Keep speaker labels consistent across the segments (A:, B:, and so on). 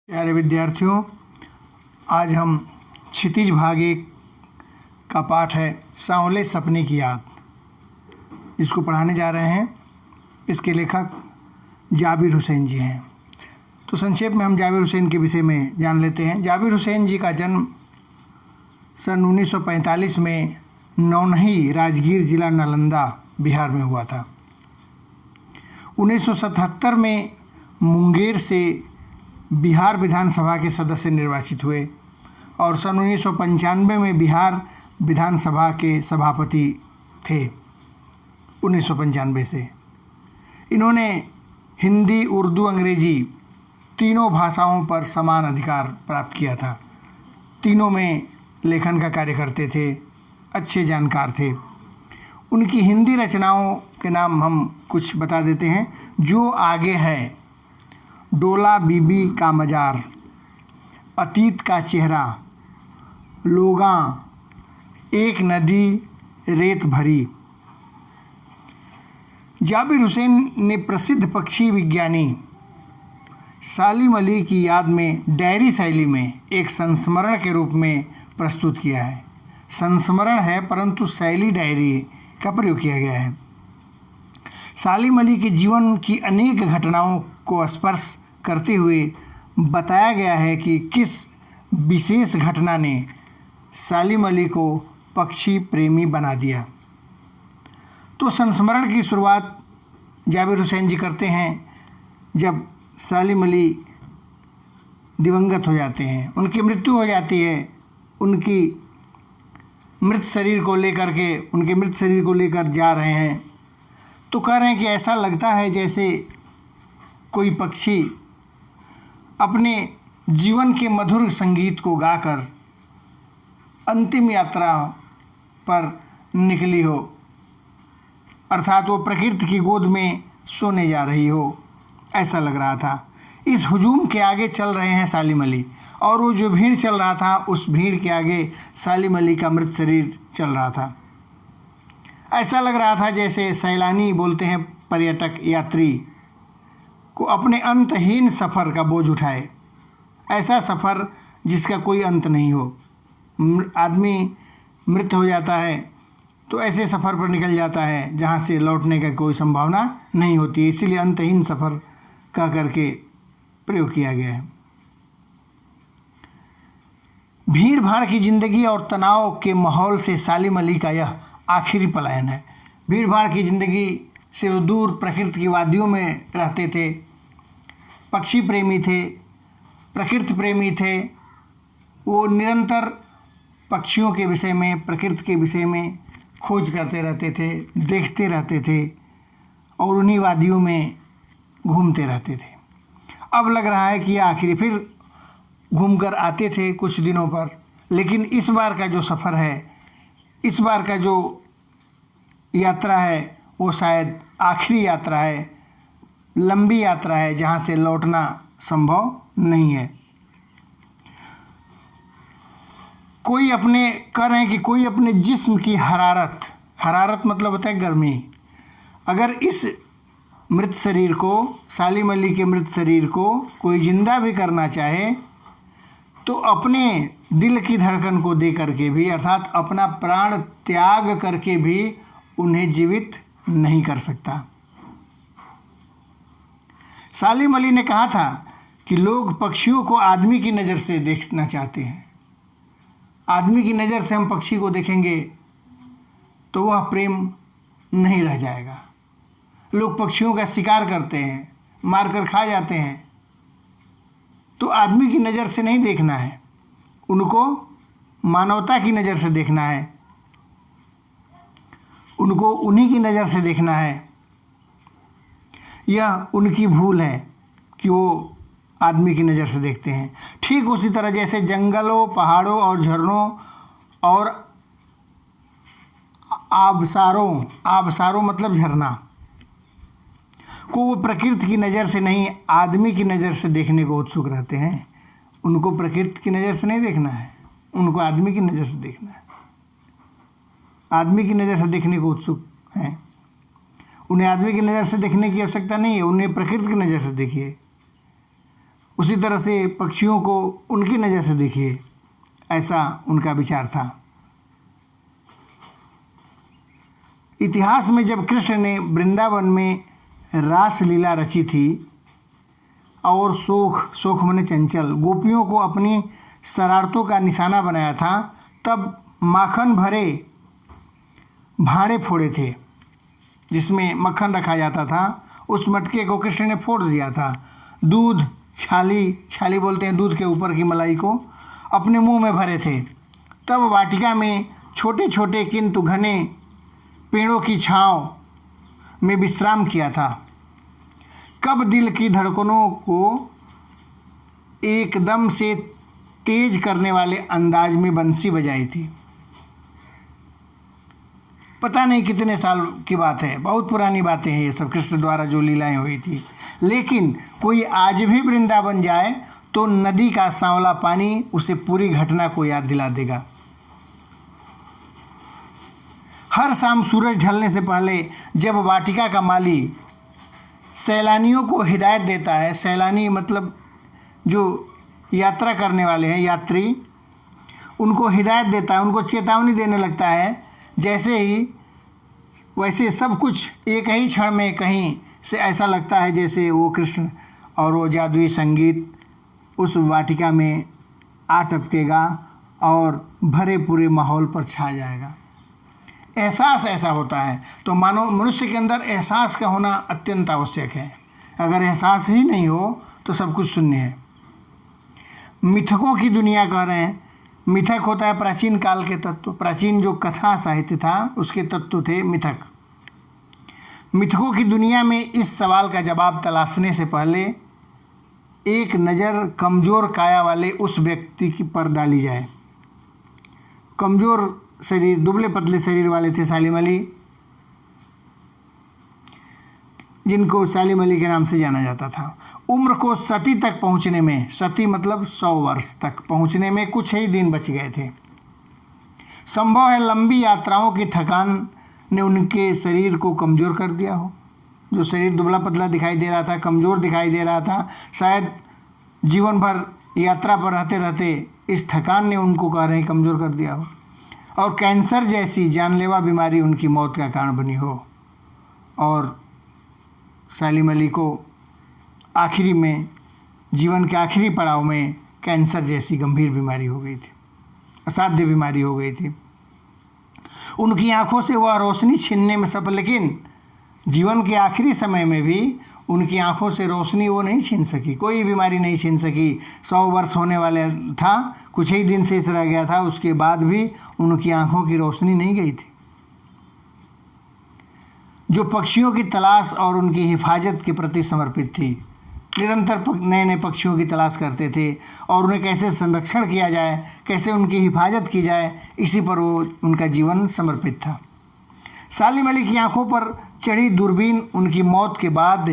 A: प्यारे विद्यार्थियों, आज हम क्षितिज भाग 1 का पाठ है सांवले सपने की याद, जिसको पढ़ाने जा रहे हैं। इसके लेखक जाबिर हुसैन जी हैं। तो संक्षेप में हम जाबिर हुसैन के विषय में जान लेते हैं। जाबिर हुसैन जी का जन्म सन 1945 में नौनही, राजगीर जिला, नालंदा, बिहार में हुआ था। 1977 में मुंगेर से बिहार विधानसभा के सदस्य निर्वाचित हुए और सन 1995 में बिहार विधानसभा के सभापति थे। 1995 से इन्होंने हिंदी, उर्दू, अंग्रेजी तीनों भाषाओं पर समान अधिकार प्राप्त किया था। तीनों में लेखन का कार्य करते थे, अच्छे जानकार थे। उनकी हिंदी रचनाओं के नाम हम कुछ बता देते हैं। जो आगे है, डोला बीबी का मजार, अतीत का चेहरा, लोगां, एक नदी रेत भरी। जाबिर हुसैन ने प्रसिद्ध पक्षी विज्ञानी सालिम अली की याद में डायरी शैली में एक संस्मरण के रूप में प्रस्तुत किया है। संस्मरण है परंतु शैली डायरी का प्रयोग किया गया है। सालिम अली के जीवन की अनेक घटनाओं को स्पर्श करते हुए बताया गया है कि किस विशेष घटना ने सालिम अली को पक्षी प्रेमी बना दिया। तो संस्मरण की शुरुआत जाबिर हुसैन जी करते हैं जब सालिम अली दिवंगत हो जाते हैं, उनकी मृत्यु हो जाती है। उनकी मृत शरीर को लेकर जा रहे हैं तो कह रहे हैं कि ऐसा लगता है जैसे कोई पक्षी अपने जीवन के मधुर संगीत को गाकर अंतिम यात्रा पर निकली हो, अर्थात वो प्रकृति की गोद में सोने जा रही हो, ऐसा लग रहा था। इस हुजूम के आगे चल रहे हैं सालिम अली, और वो जो भीड़ चल रहा था उस भीड़ के आगे सालिम अली का मृत शरीर चल रहा था। ऐसा लग रहा था जैसे सैलानी बोलते हैं पर्यटक यात्री को अपने अंतहीन सफ़र का बोझ उठाए। ऐसा सफ़र जिसका कोई अंत नहीं हो। आदमी मृत हो जाता है तो ऐसे सफ़र पर निकल जाता है जहाँ से लौटने का कोई संभावना नहीं होती। इसीलिए अंतहीन सफ़र कह करके प्रयोग किया गया है। भीड़ भाड़ की ज़िंदगी और तनाव के माहौल से सालिम अली का यह आखिरी पलायन है। भीड़ भाड़ की ज़िंदगी से वो दूर प्रकृति की वादियों में रहते थे। पक्षी प्रेमी थे, प्रकृति प्रेमी थे। वो निरंतर पक्षियों के विषय में, प्रकृति के विषय में खोज करते रहते थे, देखते रहते थे और उन्हीं वादियों में घूमते रहते थे। अब लग रहा है कि आखिरी फिर घूमकर आते थे कुछ दिनों पर, लेकिन इस बार का जो सफ़र है, इस बार का जो यात्रा है, वो शायद आखिरी यात्रा है, लंबी यात्रा है जहाँ से लौटना संभव नहीं है। कह रहे हैं कि कोई अपने जिस्म की हरारत मतलब होता है गर्मी। अगर इस मृत शरीर को, सालिम अली के मृत शरीर को कोई जिंदा भी करना चाहे तो अपने दिल की धड़कन को दे करके भी, अर्थात अपना प्राण त्याग करके भी उन्हें जीवित नहीं कर सकता। सालिम अली ने कहा था कि लोग पक्षियों को आदमी की नज़र से देखना चाहते हैं। आदमी की नज़र से हम पक्षी को देखेंगे तो वह प्रेम नहीं रह जाएगा। लोग पक्षियों का शिकार करते हैं, मारकर खा जाते हैं। तो आदमी की नज़र से नहीं देखना है, उनको मानवता की नज़र से देखना है, उनको उन्हीं की नज़र से देखना है। यह उनकी भूल है कि वो आदमी की नज़र से देखते हैं। ठीक उसी तरह जैसे जंगलों, पहाड़ों और झरनों और आबसारों मतलब झरना को वो प्रकृति की नज़र से नहीं, आदमी की नज़र से देखने को उत्सुक रहते हैं। उनको प्रकृति की नज़र से नहीं देखना है, उनको आदमी की नज़र से देखना है। आदमी की नज़र से देखने को उत्सुक हैं। उन्हें आदमी की नज़र से देखने की आवश्यकता नहीं है, उन्हें प्रकृति की नज़र से देखिए। उसी तरह से पक्षियों को उनकी नज़र से देखिए, ऐसा उनका विचार था। इतिहास में जब कृष्ण ने वृंदावन में रास लीला रची थी और शोक माने चंचल गोपियों को अपनी शरारतों का निशाना बनाया था, तब माखन भरे भांडे फोड़े थे जिसमें मक्खन रखा जाता था, उस मटके को कृष्ण ने फोड़ दिया था। दूध छाली बोलते हैं दूध के ऊपर की मलाई को, अपने मुंह में भरे थे। तब वाटिका में छोटे छोटे किंतु घने पेड़ों की छांव में विश्राम किया था। कब दिल की धड़कनों को एकदम से तेज करने वाले अंदाज में बंसी बजाई थी। पता नहीं कितने साल की बात है, बहुत पुरानी बातें हैं ये सब, कृष्ण द्वारा जो लीलाएं हुई थी। लेकिन कोई आज भी वृंदावन जाए तो नदी का सांवला पानी उसे पूरी घटना को याद दिला देगा। हर शाम सूरज ढलने से पहले जब वाटिका का माली सैलानियों को हिदायत देता है, सैलानी मतलब जो यात्रा करने वाले हैं, यात्री, उनको हिदायत देता है, उनको चेतावनी देने लगता है, जैसे ही वैसे सब कुछ एक ही क्षण में कहीं से ऐसा लगता है जैसे वो कृष्ण और वो जादुई संगीत उस वाटिका में आ टपकेगा और भरे पूरे माहौल पर छा जाएगा। एहसास ऐसा होता है। तो मानो मनुष्य के अंदर एहसास का होना अत्यंत आवश्यक है। अगर एहसास ही नहीं हो तो सब कुछ शून्य है। मिथकों की दुनिया कह रहे हैं। मिथक होता है प्राचीन काल के तत्व, प्राचीन जो कथा साहित्य था उसके तत्व थे मिथक। मिथकों की दुनिया में इस सवाल का जवाब तलाशने से पहले एक नज़र कमज़ोर काया वाले उस व्यक्ति की पर डाली जाए। कमज़ोर शरीर, दुबले पतले शरीर वाले थे सालिम अली, जिनको सालिम अली के नाम से जाना जाता था। उम्र को सती तक पहुंचने में, सती मतलब 100 वर्ष तक पहुंचने में कुछ ही दिन बच गए थे। संभव है लंबी यात्राओं की थकान ने उनके शरीर को कमज़ोर कर दिया हो। जो शरीर दुबला पतला दिखाई दे रहा था, कमज़ोर दिखाई दे रहा था, शायद जीवन भर यात्रा पर रहते रहते इस थकान ने उनको कह रहे हैं कमज़ोर कर दिया हो। और कैंसर जैसी जानलेवा बीमारी उनकी मौत का कारण बनी हो और सालिम अली को आखिरी में, जीवन के आखिरी पड़ाव में कैंसर जैसी गंभीर बीमारी हो गई थी, असाध्य बीमारी हो गई थी। उनकी आंखों से वह रोशनी छीनने में सफल, लेकिन जीवन के आखिरी समय में भी उनकी आंखों से रोशनी वो नहीं छीन सकी, कोई बीमारी नहीं छीन सकी। 100 वर्ष होने वाले था, कुछ ही दिन शेष रह गया था, उसके बाद भी उनकी आंखों की रोशनी नहीं गई थी। जो पक्षियों की तलाश और उनकी हिफाजत के प्रति समर्पित थी, निरंतर नए नए पक्षियों की तलाश करते थे और उन्हें कैसे संरक्षण किया जाए, कैसे उनकी हिफाजत की जाए, इसी पर वो उनका जीवन समर्पित था। सालिम अली की आंखों पर चढ़ी दूरबीन उनकी मौत के बाद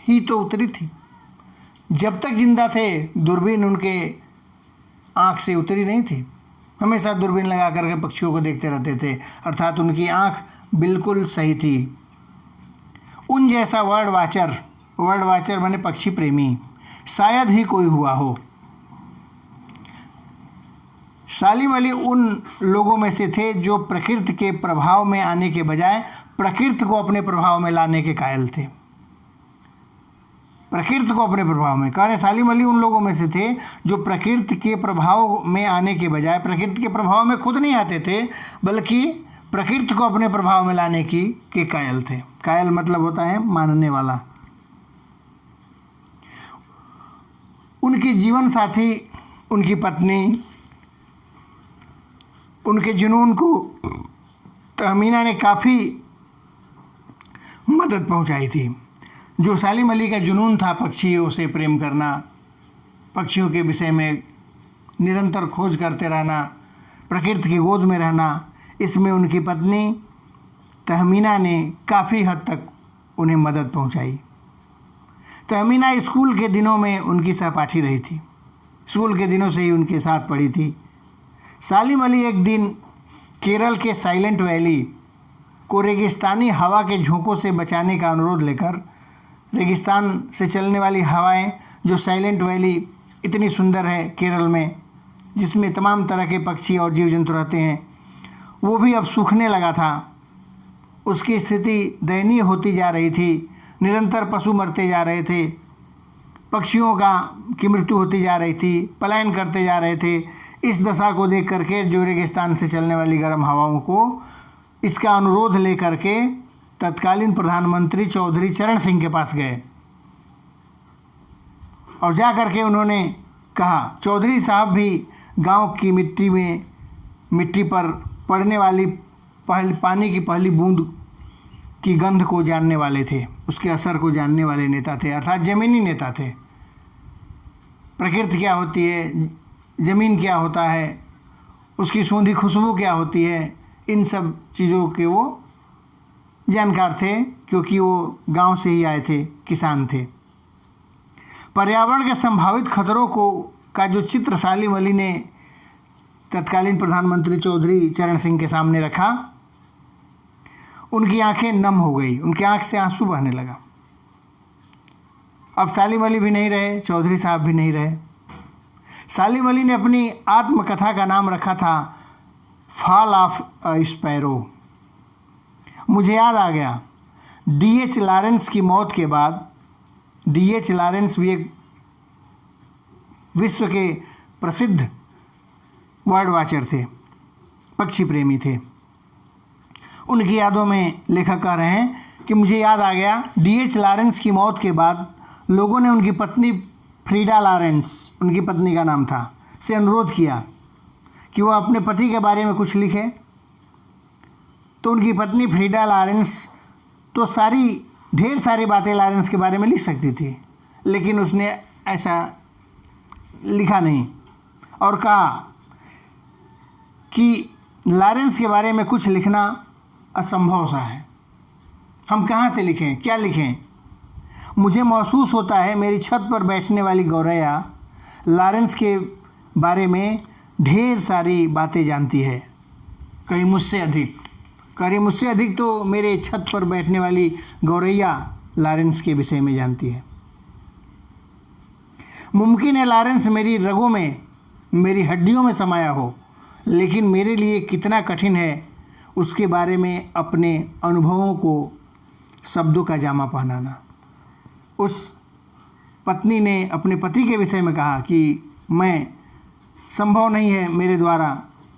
A: ही तो उतरी थी। जब तक जिंदा थे दूरबीन उनके आँख से उतरी नहीं थी। हमेशा दूरबीन लगा करके पक्षियों को देखते रहते थे, अर्थात उनकी आँख बिल्कुल सही थी। उन जैसा वर्ड वाचर माने पक्षी प्रेमी शायद ही कोई हुआ हो। सालिम अली उन लोगों में से थे जो प्रकृति के प्रभाव में आने के बजाय प्रकृति को अपने प्रभाव में लाने के कायल थे। प्रकृति को अपने प्रभाव में, कह रहे सालिम अली उन लोगों में से थे जो प्रकृति के प्रभाव में आने के बजाय प्रकृति के प्रभाव में खुद नहीं आते थे, बल्कि प्रकृति को अपने प्रभाव में लाने के कायल थे। कायल मतलब होता है मानने वाला। उनकी जीवन साथी, उनकी पत्नी, उनके जुनून को तहमीना ने काफ़ी मदद पहुंचाई थी। जो सालिम अली का जुनून था पक्षियों से प्रेम करना, पक्षियों के विषय में निरंतर खोज करते रहना, प्रकृति की गोद में रहना, इसमें उनकी पत्नी तहमीना ने काफ़ी हद तक उन्हें मदद पहुंचाई। तहमीना स्कूल के दिनों में उनकी सहपाठी रही थी, स्कूल के दिनों से ही उनके साथ पढ़ी थी। सालिम अली एक दिन केरल के साइलेंट वैली को रेगिस्तानी हवा के झोंकों से बचाने का अनुरोध लेकर, रेगिस्तान से चलने वाली हवाएं जो साइलेंट वैली इतनी सुंदर है केरल में, जिसमें तमाम तरह के पक्षी और जीव जंतु रहते हैं, वो भी अब सूखने लगा था। उसकी स्थिति दयनीय होती जा रही थी। निरंतर पशु मरते जा रहे थे, पक्षियों की मृत्यु होती जा रही थी, पलायन करते जा रहे थे। इस दशा को देख करके जो रेगिस्तान से चलने वाली गर्म हवाओं को इसका अनुरोध लेकर के तत्कालीन प्रधानमंत्री चौधरी चरण सिंह के पास गए और जा कर के उन्होंने कहा, चौधरी साहब भी गांव की मिट्टी पर पड़ने वाली पानी की पहली बूंद की गंध को जानने वाले थे, उसके असर को जानने वाले नेता थे, अर्थात ज़मीनी नेता थे। प्रकृति क्या होती है, ज़मीन क्या होता है, उसकी सूंधी खुशबू क्या होती है, इन सब चीज़ों के वो जानकार थे, क्योंकि वो गांव से ही आए थे, किसान थे। पर्यावरण के संभावित खतरों का जो चित्र सालिम अली ने तत्कालीन प्रधानमंत्री चौधरी चरण सिंह के सामने रखा, उनकी आंखें नम हो गई, उनकी आंख से आंसू बहने लगा। अब सालिम अली भी नहीं रहे, चौधरी साहब भी नहीं रहे। सालिम अली ने अपनी आत्मकथा का नाम रखा था फॉल ऑफ अ स्पैरो। मुझे याद आ गया, D.H. लॉरेंस की मौत के बाद, D.H. लॉरेंस भी एक विश्व के प्रसिद्ध बर्ड वॉचर थे, पक्षी प्रेमी थे। उनकी यादों में लेखक कह रहे हैं कि मुझे याद आ गया, D.H. लॉरेंस की मौत के बाद लोगों ने उनकी पत्नी फ्रीडा लॉरेंस, उनकी पत्नी का नाम था, से अनुरोध किया कि वो अपने पति के बारे में कुछ लिखे। तो उनकी पत्नी फ्रीडा लॉरेंस तो ढेर सारी बातें लॉरेंस के बारे में लिख सकती थी, लेकिन उसने ऐसा लिखा नहीं और कहा कि लॉरेंस के बारे में कुछ लिखना असंभव सा है, हम कहाँ से लिखें, क्या लिखें। मुझे महसूस होता है मेरी छत पर बैठने वाली गौरैया लॉरेंस के बारे में ढेर सारी बातें जानती है, कहीं मुझसे अधिक तो मेरे छत पर बैठने वाली गौरैया लॉरेंस के विषय में जानती है। मुमकिन है लॉरेंस मेरी रगों में, मेरी हड्डियों में समाया हो, लेकिन मेरे लिए कितना कठिन है उसके बारे में अपने अनुभवों को शब्दों का जामा पहनाना। उस पत्नी ने अपने पति के विषय में कहा कि संभव नहीं है मेरे द्वारा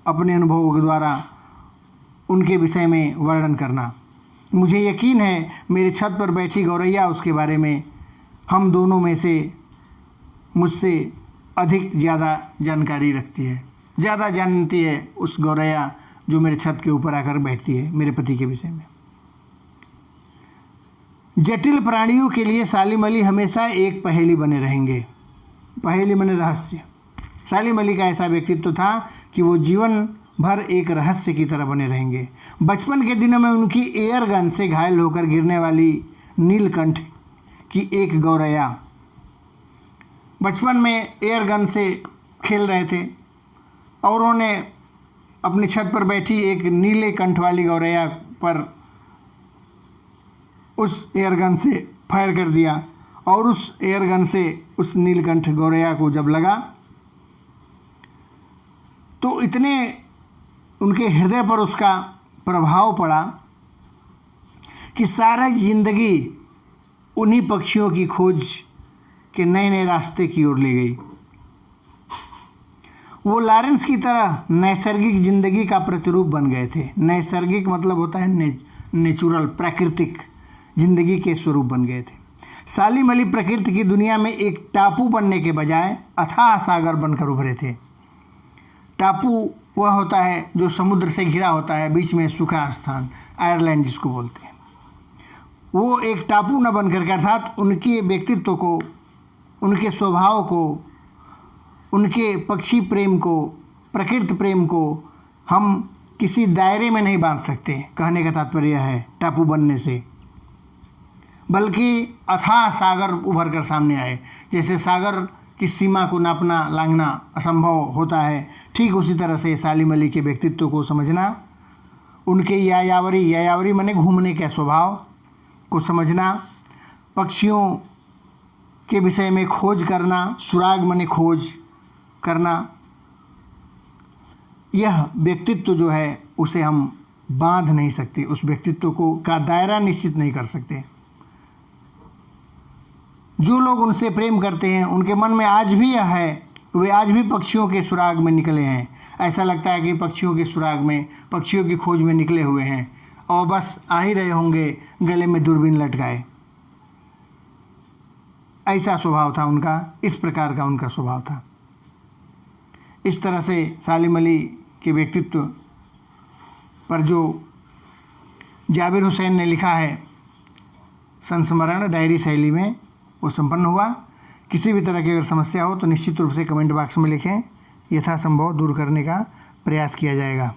A: अपने अनुभवों के द्वारा उनके विषय में वर्णन करना। मुझे यकीन है मेरी छत पर बैठी गौरैया उसके बारे में हम दोनों में से मुझसे ज़्यादा जानकारी रखती है, ज़्यादा जानती है उस गौरैया जो मेरे छत के ऊपर आकर बैठती है मेरे पति के विषय में। जटिल प्राणियों के लिए सालिम अली हमेशा एक पहेली बने रहेंगे। पहेली माने रहस्य। सालिम अली का ऐसा व्यक्तित्व था कि वो जीवन भर एक रहस्य की तरह बने रहेंगे। बचपन के दिनों में उनकी एयर गन से घायल होकर गिरने वाली नीलकंठ की एक गौरैया, बचपन में एयर गन से खेल रहे थे और उन्होंने अपनी छत पर बैठी एक नीले कंठ वाली गौरैया पर उस एयरगन से फायर कर दिया और उस एयरगन से उस नीलकंठ गौरैया को जब लगा तो इतने उनके हृदय पर उसका प्रभाव पड़ा कि सारा जिंदगी उन्हीं पक्षियों की खोज के नए नए रास्ते की ओर ले गई। वो लॉरेंस की तरह नैसर्गिक जिंदगी का प्रतिरूप बन गए थे। नैसर्गिक मतलब होता है नेचुरल, प्राकृतिक जिंदगी के स्वरूप बन गए थे। सालिम अली प्रकृति की दुनिया में एक टापू बनने के बजाय अथाह सागर बनकर उभरे थे। टापू वह होता है जो समुद्र से घिरा होता है, बीच में सूखा स्थान, आयरलैंड जिसको बोलते हैं। वो एक टापू न बनकर के, अर्थात उनके व्यक्तित्व को, उनके स्वभाव को, उनके पक्षी प्रेम को, प्रकृति प्रेम को हम किसी दायरे में नहीं बांध सकते। कहने का तात्पर्य है टापू बनने से, बल्कि अथाह सागर उभर कर सामने आए। जैसे सागर की सीमा को नापना लांघना असंभव होता है, ठीक उसी तरह से सालिम अली के व्यक्तित्व को समझना, उनके यायावरी माने घूमने के स्वभाव को समझना, पक्षियों के विषय में खोज करना, सुराग माने खोज करना, यह व्यक्तित्व जो है उसे हम बांध नहीं सकते, उस व्यक्तित्व को का दायरा निश्चित नहीं कर सकते। जो लोग उनसे प्रेम करते हैं उनके मन में आज भी यह है, वे आज भी पक्षियों के सुराग में निकले हैं। ऐसा लगता है कि पक्षियों के सुराग में, पक्षियों की खोज में निकले हुए हैं और बस आ ही रहे होंगे गले में दूरबीन लटकाए। ऐसा स्वभाव था उनका, इस प्रकार का उनका स्वभाव था। इस तरह से सालिम अली के व्यक्तित्व पर जो जाबिर हुसैन ने लिखा है संस्मरण डायरी शैली में, वो संपन्न हुआ। किसी भी तरह की अगर समस्या हो तो निश्चित रूप से कमेंट बॉक्स में लिखें, यथासंभव दूर करने का प्रयास किया जाएगा।